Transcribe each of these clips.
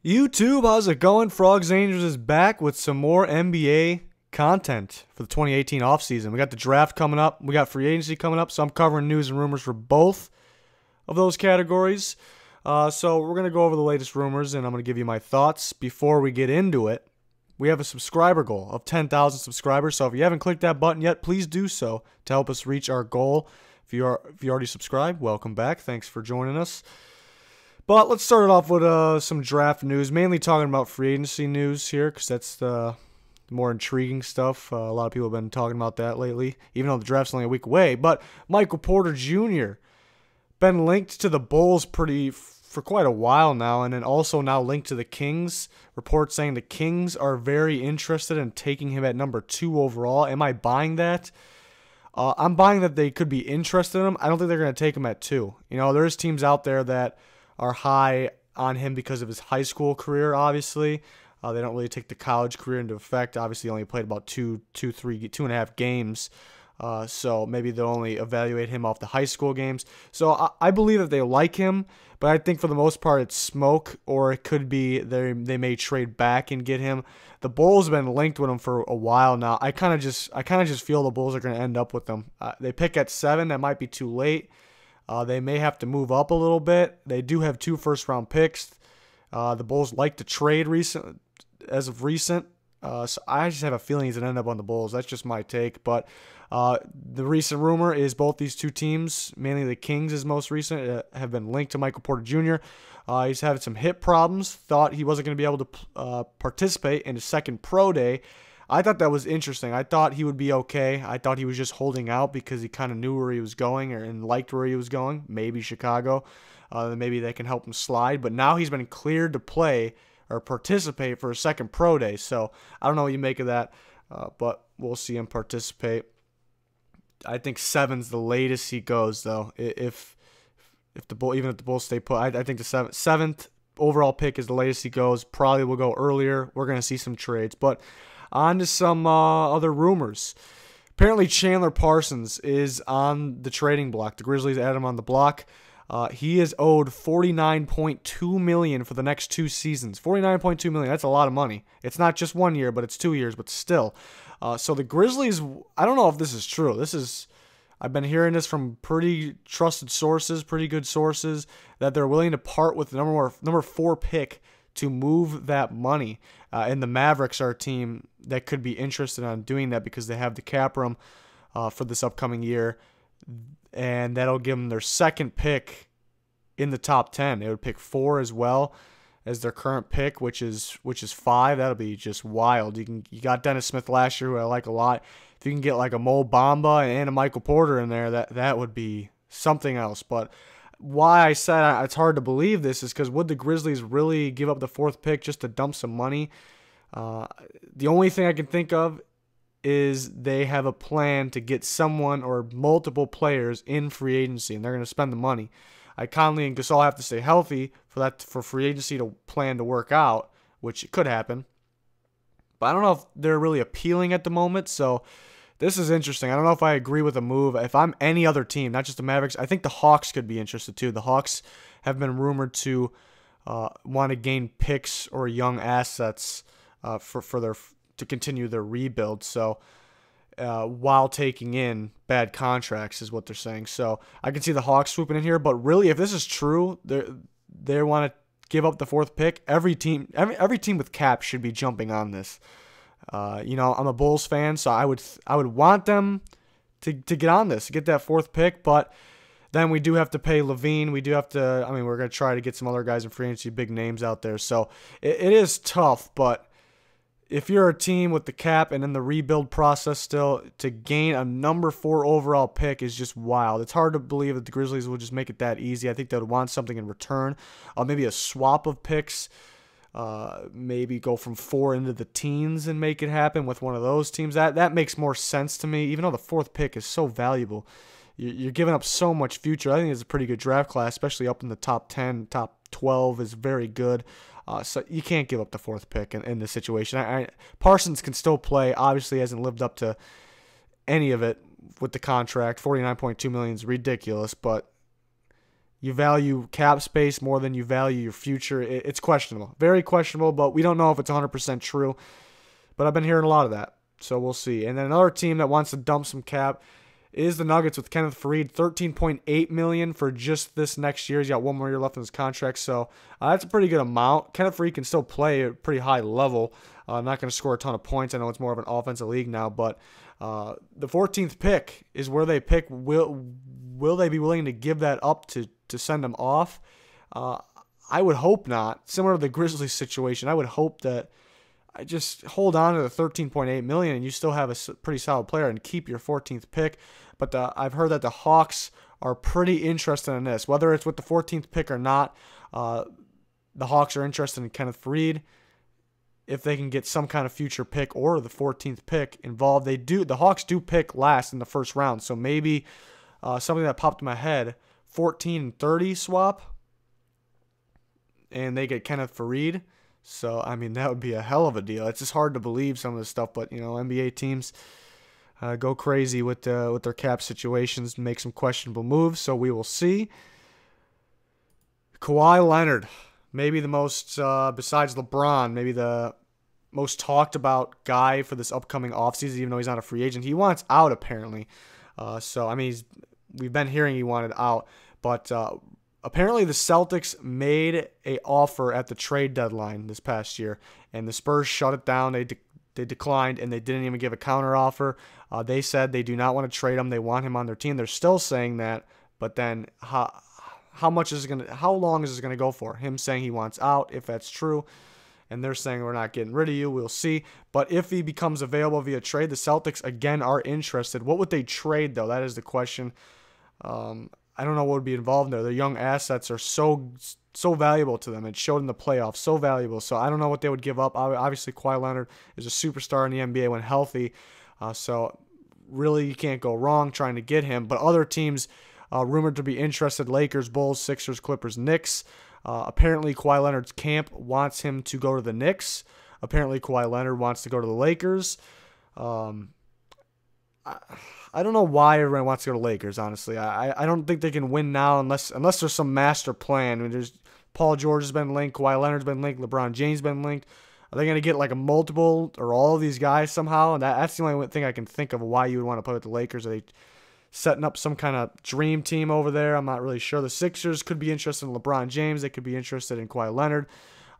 YouTube, how's it going? Frogs Angels is back with some more NBA content for the 2018 offseason. We got the draft coming up. We got free agency coming up, so I'm covering news and rumors for both of those categories. So we're going to go over the latest rumors, and I'm going to give you my thoughts. Before we get into it, we have a subscriber goal of 10,000 subscribers, so if you haven't clicked that button yet, please do so to help us reach our goal. If you already subscribed, welcome back. Thanks for joining us. But let's start it off with some draft news, mainly talking about free agency news here, because that's the more intriguing stuff. A lot of people have been talking about that lately, even though the draft's only a week away. But Michael Porter Jr. been linked to the Bulls for quite a while now, and then also now linked to the Kings. Reports saying the Kings are very interested in taking him at number 2 overall. Am I buying that? I'm buying that they could be interested in him. I don't think they're going to take him at 2. You know, there's teams out there that are high on him because of his high school career, obviously. They don't really take the college career into effect. Obviously, he only played about 2.5 games. So maybe they'll only evaluate him off the high school games. So I believe that they like him, but I think for the most part it's smoke, or it could be they may trade back and get him. The Bulls have been linked with him for a while now. I kind of just feel the Bulls are going to end up with them. They pick at 7. That might be too late. They may have to move up a little bit. They do have 2 first-round picks. The Bulls like to trade as of recent. So I just have a feeling he's going to end up on the Bulls. That's just my take. But the recent rumor is both these two teams, mainly the Kings is most recent, have been linked to Michael Porter Jr. He's having some hip problems. Thought he wasn't going to be able to participate in his second pro day. I thought that was interesting. I thought he would be okay. I thought he was just holding out because he kind of knew where he was going and liked where he was going. Maybe Chicago. Maybe they can help him slide. But now he's been cleared to play or participate for a second pro day. So I don't know what you make of that, but we'll see him participate. I think 7's the latest he goes, though. Even if the Bulls stay put, I think the 7th overall pick is the latest he goes. Probably will go earlier. We're going to see some trades. But on to some other rumors. Apparently Chandler Parsons is on the trading block. The Grizzlies add him on the block. He is owed $49.2 million for the next 2 seasons. $49.2 million. That's a lot of money. It's not just 1 year, but it's 2 years. But still, so the Grizzlies. I don't know if this is true. I've been hearing this from pretty trusted sources, pretty good sources, that they're willing to part with the number 4 pick to move that money. And the Mavericks are a team that could be interested in doing that because they have the cap room for this upcoming year. And that'll give them their second pick in the top 10. They would pick 4 as well as their current pick, which is 5. That'll be just wild. You got Dennis Smith last year, who I like a lot. If you can get like a Mo Bamba and a Michael Porter in there, that would be something else. But why I said it's hard to believe this is because would the Grizzlies really give up the 4th pick just to dump some money? The only thing I can think of is they have a plan to get someone or multiple players in free agency, and they're going to spend the money. Conley and Gasol have to stay healthy for free agency to plan to work out, which could happen. But I don't know if they're really appealing at the moment, so this is interesting. I don't know if I agree with the move. If I'm any other team, not just the Mavericks, I think the Hawks could be interested too. The Hawks have been rumored to want to gain picks or young assets to continue their rebuild. So while taking in bad contracts is what they're saying. So I can see the Hawks swooping in here. But really, if this is true, they want to give up the 4th pick. Every team with cap should be jumping on this. I'm a Bulls fan, so I would want them to get on this, to get that 4th pick. But then we do have to pay Levine. We do have to. I mean, we're going to try to get some other guys in free agency, big names out there. So it is tough, but if you're a team with the cap and in the rebuild process still, to gain a number 4 overall pick is just wild. It's hard to believe that the Grizzlies will just make it that easy. I think they would want something in return. Maybe a swap of picks. Maybe go from 4 into the teens and make it happen with one of those teams. That makes more sense to me, even though the 4th pick is so valuable. You're giving up so much future. I think it's a pretty good draft class, especially up in the top 10, top 12 is very good. So you can't give up the 4th pick in this situation. Parsons can still play. Obviously hasn't lived up to any of it with the contract. $49.2 million is ridiculous, but you value cap space more than you value your future. It's questionable. Very questionable, but we don't know if it's 100% true. But I've been hearing a lot of that, so we'll see. And then another team that wants to dump some cap is the Nuggets with Kenneth Faried, $13.8 million for just this next year. He's got one more year left in his contract, so that's a pretty good amount. Kenneth Faried can still play at a pretty high level. Not going to score a ton of points. I know it's more of an offensive league now, but the 14th pick is where they pick. Will they be willing to give that up to send him off? I would hope not. Similar to the Grizzlies situation, I would hope that I just hold on to the $13.8 million and you still have a pretty solid player and keep your 14th pick. But I've heard that the Hawks are pretty interested in this. Whether it's with the 14th pick or not, the Hawks are interested in Kenneth Faried. If they can get some kind of future pick or the 14th pick involved, the Hawks do pick last in the first round. So maybe something that popped in my head, 14 and 30 swap, and they get Kenneth Faried. So, I mean, that would be a hell of a deal. It's just hard to believe some of this stuff, but, NBA teams go crazy with their cap situations and make some questionable moves, so we will see. Kawhi Leonard, maybe the most, besides LeBron, maybe the most talked about guy for this upcoming offseason, even though he's not a free agent. He wants out, apparently. So, I mean, we've been hearing he wanted out, but apparently the Celtics made an offer at the trade deadline this past year, and the Spurs shut it down. They declined, and they didn't even give a counteroffer. They said they do not want to trade him. They want him on their team. They're still saying that, but then how long is it gonna go for? Him saying he wants out, if that's true, and they're saying we're not getting rid of you. We'll see. But if he becomes available via trade, the Celtics again are interested. What would they trade though? That is the question. I don't know what would be involved there. Their young assets are so valuable to them. It showed in the playoffs, so valuable. So I don't know what they would give up. Obviously, Kawhi Leonard is a superstar in the NBA when healthy. So really, you can't go wrong trying to get him. But other teams rumored to be interested: Lakers, Bulls, Sixers, Clippers, Knicks. Apparently, Kawhi Leonard's camp wants him to go to the Knicks. Apparently, Kawhi Leonard wants to go to the Lakers. I don't know why everyone wants to go to Lakers, honestly. I don't think they can win now unless there's some master plan. I mean, there's Paul George has been linked, Kawhi Leonard's been linked, LeBron James has been linked. Are they going to get like a multiple or all of these guys somehow? And that's the only thing I can think of why you would want to play with the Lakers. Are they setting up some kind of dream team over there? I'm not really sure. The Sixers could be interested in LeBron James. They could be interested in Kawhi Leonard.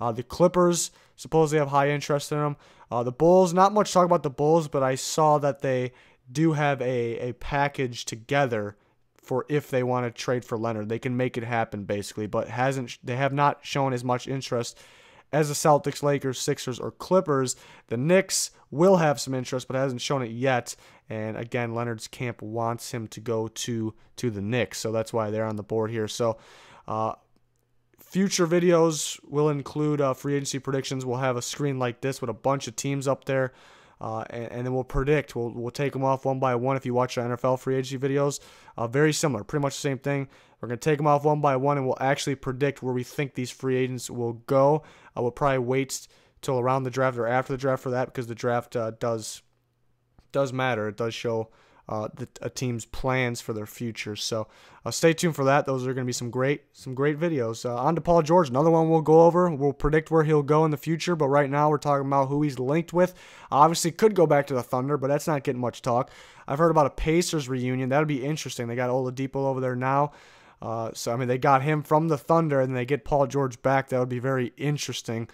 The Clippers supposedly have high interest in them. The Bulls, not much talk about the Bulls, but I saw that they do have a package together for if they want to trade for Leonard. They can make it happen, basically, but they have not shown as much interest as the Celtics, Lakers, Sixers, or Clippers. The Knicks will have some interest, but hasn't shown it yet. And again, Leonard's camp wants him to go to the Knicks, so that's why they're on the board here. So future videos will include free agency predictions. We'll have a screen like this with a bunch of teams up there. And then we'll predict. We'll take them off one by one. If you watch our NFL free agency videos, very similar, pretty much the same thing. We're going to take them off one by one, and we'll actually predict where we think these free agents will go. We'll probably wait till around the draft or after the draft for that, because the draft does matter. It does show a team's plans for their future. So stay tuned for that. Those are going to be some great videos. On to Paul George, another one we'll go over. We'll predict where he'll go in the future, but right now we're talking about who he's linked with. Obviously could go back to the Thunder, but that's not getting much talk. I've heard about a Pacers reunion. That would be interesting. They got Oladipo over there now. So I mean, they got him from the Thunder, and they get Paul George back. That would be very interesting.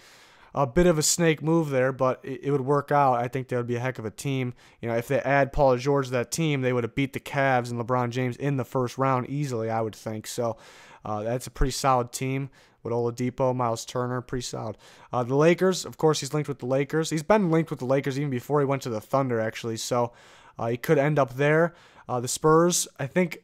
A bit of a snake move there, but it would work out. I think that would be a heck of a team. If they add Paul George to that team, they would have beat the Cavs and LeBron James in the first round easily, I would think. So that's a pretty solid team with Oladipo, Miles Turner, pretty solid. The Lakers, of course, he's linked with the Lakers. He's been linked with the Lakers even before he went to the Thunder, actually. So he could end up there. The Spurs, I think,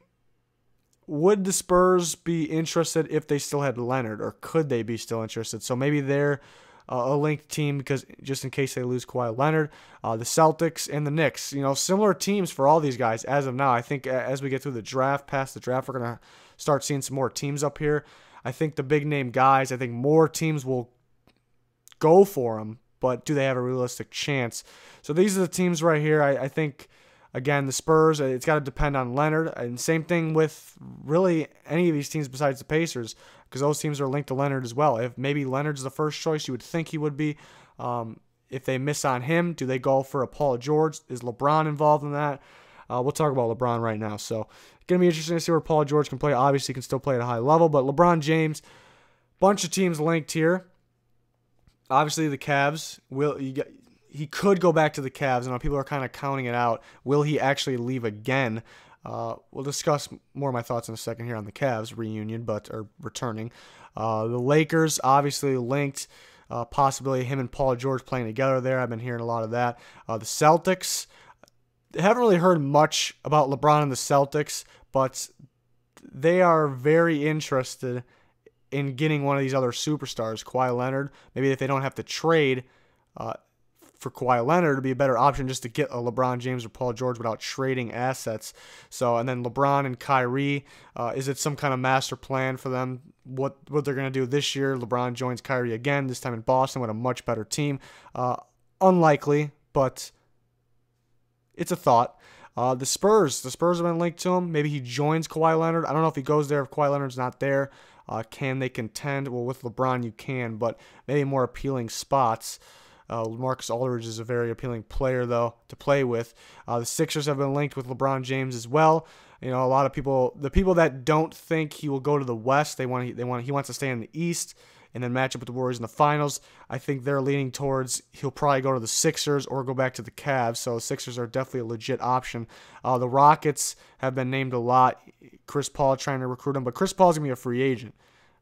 would the Spurs be interested if they still had Leonard, or could they be still interested? So maybe they're a linked team, because just in case they lose Kawhi Leonard. The Celtics and the Knicks, similar teams for all these guys as of now. I think as we get through the draft, past the draft, we're going to start seeing some more teams up here. I think the big name guys, I think more teams will go for them, but do they have a realistic chance? So these are the teams right here. I think Again, the Spurs, it's got to depend on Leonard. And same thing with really any of these teams besides the Pacers, because those teams are linked to Leonard as well. If maybe Leonard's the first choice, you would think he would be. If they miss on him, do they go for a Paul George? Is LeBron involved in that? We'll talk about LeBron right now. So it's going to be interesting to see where Paul George can play. Obviously, he can still play at a high level, but LeBron James, bunch of teams linked here. Obviously, the Cavs. He could go back to the Cavs, and people are kind of counting it out. Will he actually leave again? We'll discuss more of my thoughts in a second here on the Cavs reunion, or returning. The Lakers, obviously linked. Possibility of him and Paul George playing together there. I've been hearing a lot of that. The Celtics, haven't really heard much about LeBron and the Celtics, but they are very interested in getting one of these other superstars, Kawhi Leonard. Maybe if they don't have to trade for Kawhi Leonard, it'd be a better option just to get a LeBron James or Paul George without trading assets. So, and then LeBron and Kyrie, is it some kind of master plan for them? What they're going to do this year? LeBron joins Kyrie again, this time in Boston with a much better team. Unlikely, but it's a thought. The Spurs have been linked to him. Maybe he joins Kawhi Leonard. I don't know if he goes there if Kawhi Leonard's not there. Can they contend? Well, with LeBron you can, but maybe more appealing spots. Marcus Aldridge is a very appealing player, though, to play with. The Sixers have been linked with LeBron James as well. You know, a lot of people, the people that don't think he will go to the West, he wants to stay in the East and then match up with the Warriors in the finals. I think they're leaning towards he'll probably go to the Sixers or go back to the Cavs. So the Sixers are definitely a legit option. The Rockets have been named a lot. Chris Paul trying to recruit him, but Chris Paul's gonna be a free agent.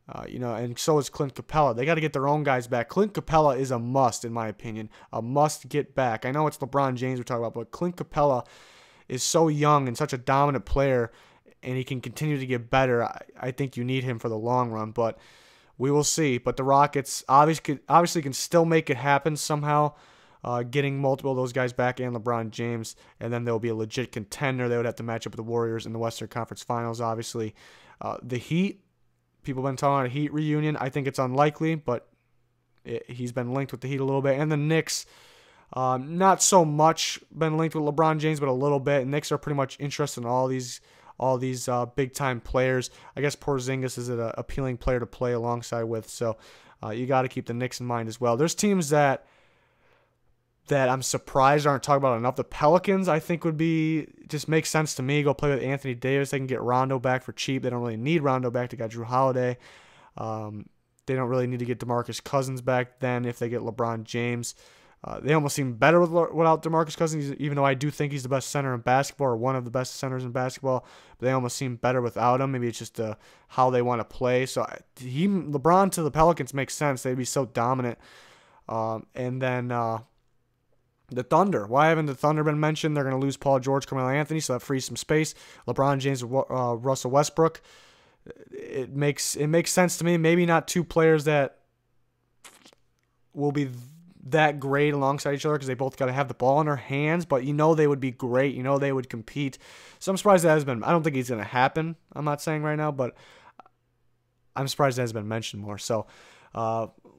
And so is Clint Capella. They got to get their own guys back. Clint Capella is a must, in my opinion. A must get back. I know it's LeBron James we're talking about, but Clint Capella is so young and such a dominant player, and he can continue to get better. I think you need him for the long run, but we will see. But the Rockets obviously can still make it happen somehow, getting multiple of those guys back and LeBron James, and then they'll be a legit contender. They would have to match up with the Warriors in the Western Conference Finals, obviously. The Heat. People have been talking about a Heat reunion. I think it's unlikely, but he's been linked with the Heat a little bit. And the Knicks, not so much been linked with LeBron James, but a little bit. Knicks are pretty much interested in all these big-time players. I guess Porzingis is an appealing player to play alongside with, so you got to keep the Knicks in mind as well. There's teams that I'm surprised aren't talked about enough. The Pelicans, I think, just makes sense to me. Go play with Anthony Davis. They can get Rondo back for cheap. They don't really need Rondo back. They got Drew Holiday. They don't really need to get DeMarcus Cousins back then if they get LeBron James. They almost seem better without DeMarcus Cousins, even though I do think he's the best center in basketball or one of the best centers in basketball. But they almost seem better without him. Maybe it's just how they want to play. So LeBron to the Pelicans makes sense. They'd be so dominant. And then the Thunder. Why haven't the Thunder been mentioned? They're going to lose Paul George, Carmelo Anthony, so that frees some space. LeBron James, Russell Westbrook. It makes sense to me. Maybe not two players that will be that great alongside each other because they both got to have the ball in their hands, but they would be great. They would compete. So I'm surprised that has been. I don't think it's going to happen. I'm not saying right now, but I'm surprised that has been mentioned more. So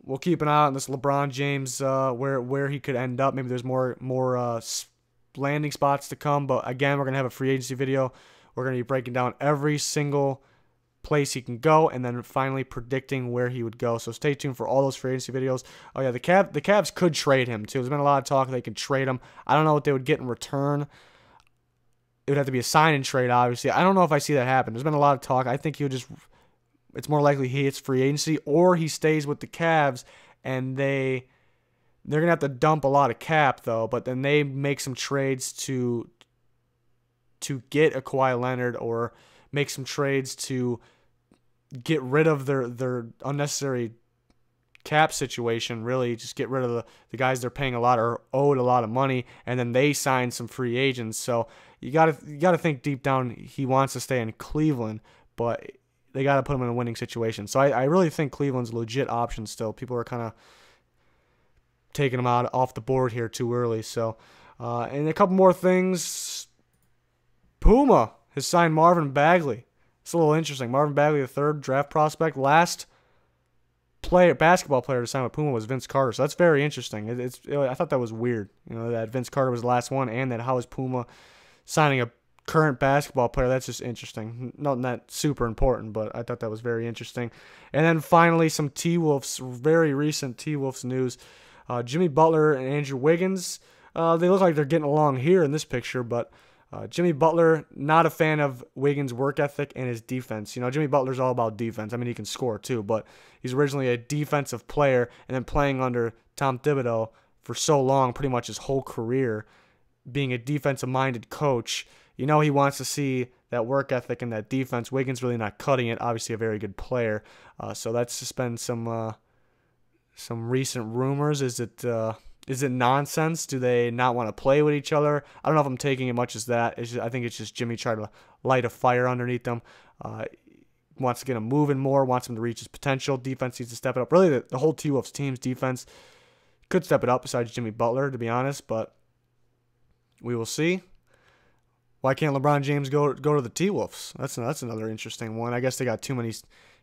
we'll keep an eye on this LeBron James, where he could end up. Maybe there's more landing spots to come. But again, we're gonna have a free agency video. We're gonna be breaking down every single place he can go, and then finally predicting where he would go. So stay tuned for all those free agency videos. Oh yeah, the Cavs could trade him too. There's been a lot of talk they could trade him. I don't know what they would get in return. It would have to be a sign and trade, obviously. I don't know if I see that happen. There's been a lot of talk. I think it's more likely he hits free agency or he stays with the Cavs, and they're going to have to dump a lot of cap, though, but then they make some trades to get a Kawhi Leonard or make some trades to get rid of their unnecessary cap situation, really just get rid of the guys they're paying a lot or owed a lot of money, and then they sign some free agents. So you got to think deep down he wants to stay in Cleveland, but they got to put him in a winning situation. So I really think Cleveland's a legit option still. People are kind of taking him off the board here too early. So, and a couple more things. Puma has signed Marvin Bagley. It's a little interesting. Marvin Bagley, the third draft prospect. Last basketball player to sign with Puma was Vince Carter. So that's very interesting. I thought that was weird. That Vince Carter was the last one, and that how is Puma signing a current basketball player. That's just interesting. Not that super important, but I thought that was very interesting. And then finally, some T-Wolves, very recent T-Wolves news. Jimmy Butler and Andrew Wiggins, they look like they're getting along here in this picture, but Jimmy Butler, not a fan of Wiggins' work ethic and his defense. You know, Jimmy Butler's all about defense. I mean, he can score too, but he's originally a defensive player and then playing under Tom Thibodeau for so long, pretty much his whole career, being a defensive-minded coach. You know he wants to see that work ethic and that defense. Wiggins really not cutting it. Obviously a very good player. So that's just been some recent rumors. Is it nonsense? Do they not want to play with each other? I don't know if I'm taking it much as that. I think it's just Jimmy trying to light a fire underneath them. Wants to get him moving more, wants him to reach his potential. Defense needs to step it up. Really, the whole T-Wolves team's defense could step it up besides Jimmy Butler, to be honest, but we will see. Why can't LeBron James go to the T-Wolves? That's another interesting one. I guess they got too many.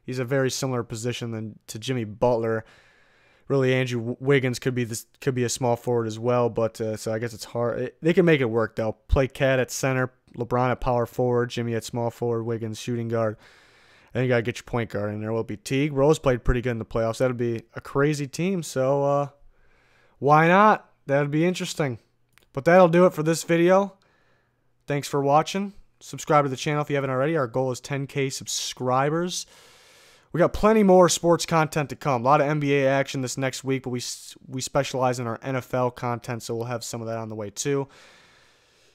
He's a very similar position to Jimmy Butler. Really, Andrew Wiggins could be a small forward as well, but so I guess it's hard. They can make it work though. Play Cat at center, LeBron at power forward, Jimmy at small forward, Wiggins shooting guard. And you gotta get your point guard in there. Will it be Teague? Rose played pretty good in the playoffs. That'd be a crazy team. So why not? That'd be interesting. But that'll do it for this video. Thanks for watching. Subscribe to the channel if you haven't already. Our goal is 10K subscribers. We got plenty more sports content to come. A lot of NBA action this next week, but we specialize in our NFL content, so we'll have some of that on the way too.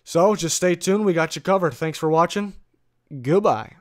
So just stay tuned. We got you covered. Thanks for watching. Goodbye.